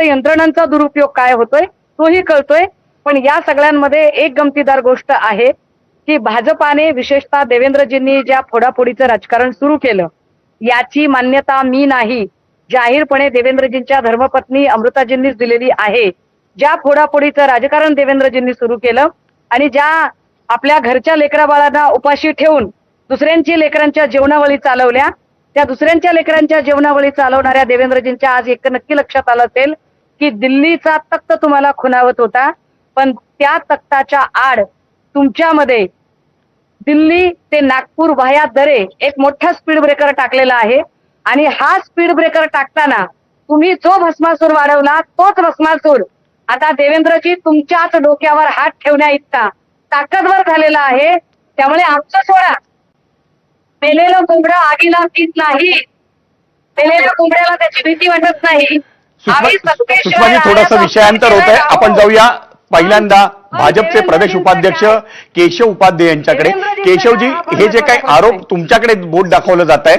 तर यंत्रणांचा दुरुपयोग काय होतोय तोही कळतोय. पण या सगळ्यांमध्ये एक गमतीदार गोष्ट आहे की भाजपाने विशेषतः देवेंद्रजींनी ज्या फोडाफोडीचं राजकारण सुरू केलं याची मान्यता मी नाही, जाहीरपणे देवेंद्रजींच्या धर्मपत्नी अमृताजींनीच दिलेली आहे. ज्या फोडाफोडीचं राजकारण देवेंद्रजींनी सुरू केलं आणि ज्या आपल्या घरच्या लेकराबाळांना उपाशी ठेवून दुसऱ्यांची लेकरांच्या जेवणावळी चालवल्या, त्या दुसऱ्यांच्या लेकरांच्या जेवणावळी चालवणाऱ्या देवेंद्रजींच्या आज एक नक्की लक्षात आलं असेल की दिल्लीचा तख्त तुम्हाला खुणावत होता, पण त्या तख्ताच्या आड तुमच्यामध्ये दिल्ली ते नागपूर व्हाया दरे एक मोठा स्पीड ब्रेकर टाकलेला आहे. आणि हा स्पीड ब्रेकर टाकताना तुम्ही जो भस्मासूर वाढवला तोच भस्मासूर आता देवेंद्रजी तुमच्याच डोक्यावर हात ठेवण्या इतका ताकदवर झालेला आहे. त्यामुळे आमचं सोडा, मेलेलं कोंबडं आगीला पीत नाही, मेलेल्या कोंबड्याला त्याची भीती वाटत नाही. सुषमाजी थोडासा विषयांतर होत आहे, आपण जाऊया पहिल्यांदा भाजपचे प्रदेश उपाध्यक्ष केशव उपाध्ये यांच्याकडे. केशवजी, हे जे काही आरोप तुमच्याकडे बोट दाखवलं जात आहे